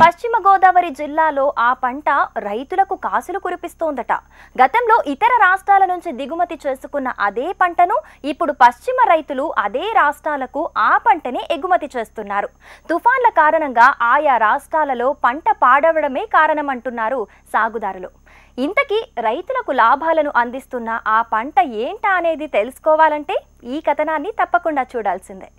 పశ్చిమ గోదావరి జిల్లాలో ఆ పంట రైతులకు కాసులు కురిపిస్తోందట. గతంలో ఇతర రాష్ట్రాల నుంచి దిగుమతి చేసుకున్న అదే పంటను ఇప్పుడు పశ్చిమ రైతులు అదే రాష్ట్రాలకు ఆ పంటనే ఎగుమతి చేస్తున్నారు. తుఫాన్ల కారణంగా ఆయా రాష్ట్రాలలో పంట పాడవడమే కారణమంటున్నారు సాగుదారులు. ఇంతకీ రైతులకు లాభాలను అందిస్తున్న ఆ పంట ఏంటా అనేది తెలుసుకోవాలంటే ఈ కథనాన్ని తప్పకుండా చూడాల్సిందే.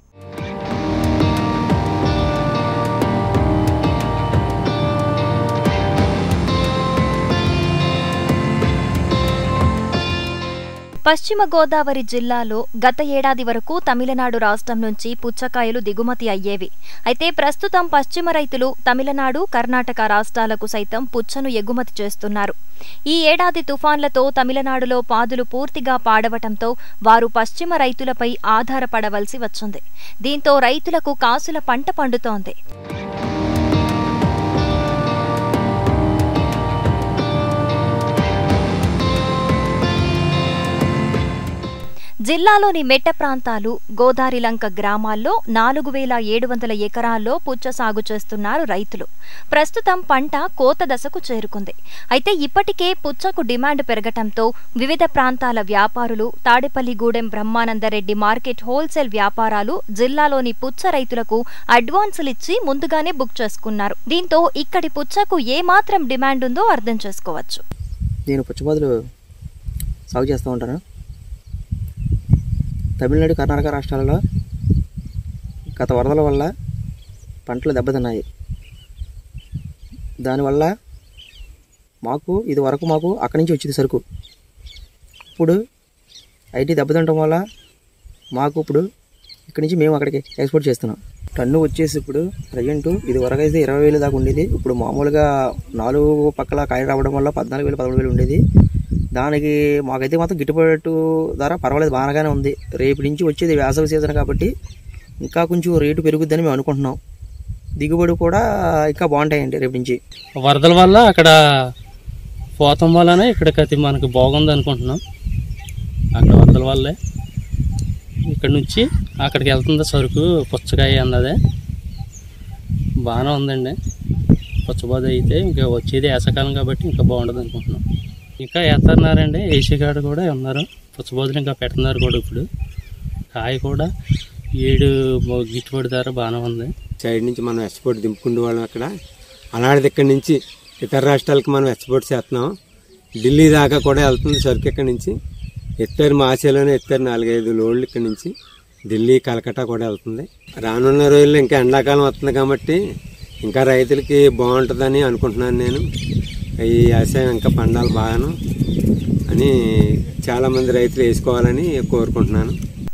పశ్చిమ గోదావరి జిల్లాలో గత ఏడాది వరకు తమిళనాడు రాష్ట్రం నుంచి పుచ్చకాయలు దిగుమతి అయ్యేవి. అయితే ప్రస్తుతం పశ్చిమ రైతులు తమిళనాడు, కర్ణాటక రాష్ట్రాలకు సైతం పుచ్చను ఎగుమతి చేస్తున్నారు. ఈ ఏడాది తుఫాన్లతో తమిళనాడులో పాదులు పూర్తిగా పాడవటంతో వారు పశ్చిమ రైతులపై ఆధారపడవలసి వచ్చింది. దీంతో రైతులకు కాసుల పంట పండుతోంది. జిల్లాలోని మెట్ట ప్రాంతాలు, గోదారిలంక గ్రామాల్లో 4700 ఎకరాల్లో పుచ్చ సాగు చేస్తున్నారు రైతులు. ప్రస్తుతం పంట కోత దశకు చేరుకుంది. అయితే ఇప్పటికే పుచ్చకు డిమాండ్ పెరగటంతో వివిధ ప్రాంతాల వ్యాపారులు, తాడేపల్లిగూడెం బ్రహ్మానందరెడ్డి మార్కెట్ హోల్సేల్ వ్యాపారాలు జిల్లాలోని పుచ్చ రైతులకు అడ్వాన్సులిచ్చి ముందుగానే బుక్ చేసుకున్నారు. దీంతో ఇక్కడి పుచ్చకు ఏమాత్రం డిమాండ్ ఉందో అర్థం చేసుకోవచ్చు. నేను పుచ్చపాదులు సాగు చేస్తూ ఉంటాను. తమిళనాడు, కర్ణాటక రాష్ట్రాలలో గత వరదల వల్ల పంటలు దెబ్బతిన్నాయి. దానివల్ల మాకు అక్కడి నుంచి వచ్చింది సరుకు. ఇప్పుడు ఐటీ దెబ్బతినడం వల్ల మాకు ఇప్పుడు ఇక్కడి నుంచి మేము అక్కడికి ఎక్స్పోర్ట్ చేస్తున్నాం. టన్ను వచ్చేసి ఇప్పుడు ప్రజెంట్ ఇది వరకు అయితే 20,000 దాకా ఉండేది. ఇప్పుడు మామూలుగా 4 పక్కల కాయ రావడం వల్ల 14,000, 13,000 ఉండేది. దానికి మాకైతే మాత్రం గిట్టుబాటు ధర పర్వాలేదు, బాగానే ఉంది. రేపు నుంచి వచ్చేది వేసవి సీజన్ కాబట్టి ఇంకా కొంచెం రేటు పెరుగుద్దని మేము అనుకుంటున్నాం. దిగుబడి కూడా ఇంకా బాగుంటాయండి రేపు నుంచి. వరదల వల్ల అక్కడ పోతం వల్లనే ఇక్కడికి మనకు బాగుంది అనుకుంటున్నాం. అక్కడ వరదల వల్లే ఇక్కడ నుంచి అక్కడికి వెళ్తుంది సరుకు. పుచ్చకాయ అన్నదే బాగానే ఉందండి. పుచ్చబాదు అయితే ఇంకా వచ్చేది వేసవకాలం కాబట్టి ఇంకా బాగుంటుంది అనుకుంటున్నాం. ఇంకా వేస్తున్నారండి, ఏసీ కాడ కూడా ఉన్నారు. పుచ్చబాదులు ఇంకా పెడుతున్నారు కూడా. ఇప్పుడు కాయ కూడా 7 గిట్టుబాటు ధర బాగానే ఉంది. సైడ్ నుంచి మనం ఎక్స్పోర్ట్ దింపుకునే వాళ్ళం. అక్కడ అలాంటిది ఇక్కడి నుంచి ఇతర రాష్ట్రాలకు మనం ఎక్స్పోర్ట్ చేస్తున్నాం. ఢిల్లీ దాకా కూడా వెళ్తుంది సరుకు. ఇక్కడి నుంచి ఎత్తారు, మాసేలోనే ఎత్తారు 4-5 లోడ్లు ఇక్కడి నుంచి. ఢిల్లీ, కలకట్టా కూడా వెళ్తుంది. రానున్న రోజుల్లో ఇంకా ఎండాకాలం వస్తుంది కాబట్టి ఇంకా రైతులకి బాగుంటుందని అనుకుంటున్నాను నేను. ఈ వ్యవసాయం ఇంకా పండాలి బాగాను అని చాలామంది రైతులు వేసుకోవాలని కోరుకుంటున్నాను.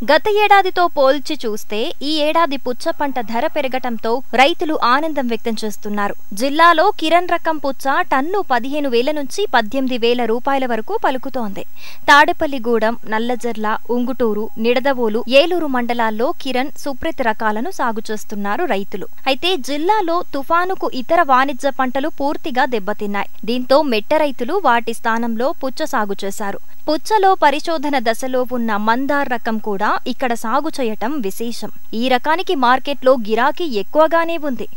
గత ఏడాదితో పోల్చి చూస్తే ఈ ఏడాది పుచ్చ పంట ధర పెరగటంతో రైతులు ఆనందం వ్యక్తం చేస్తున్నారు. జిల్లాలో కిరణ్ రకం పుచ్చ టన్ను 15,000 నుంచి 18,000 రూపాయల వరకు పలుకుతోంది. తాడేపల్లిగూడెం, నల్లజర్ల, ఉంగుటూరు, నిడదవోలు, ఏలూరు మండలాల్లో కిరణ్, సుప్రీత్ రకాలను సాగు చేస్తున్నారు రైతులు. అయితే జిల్లాలో తుఫానుకు ఇతర వాణిజ్య పంటలు పూర్తిగా దెబ్బతిన్నాయి. దీంతో మెట్ట రైతులు వాటి స్థానంలో పుచ్చ సాగు చేశారు. పుచ్చలో పరిశోధన దశలో ఉన్న మందార్ రకం కూడా ఇక్కడ సాగు చేయటం విశేషం. ఈ రకానికి మార్కెట్లో గిరాకీ ఎక్కువగానే ఉంది.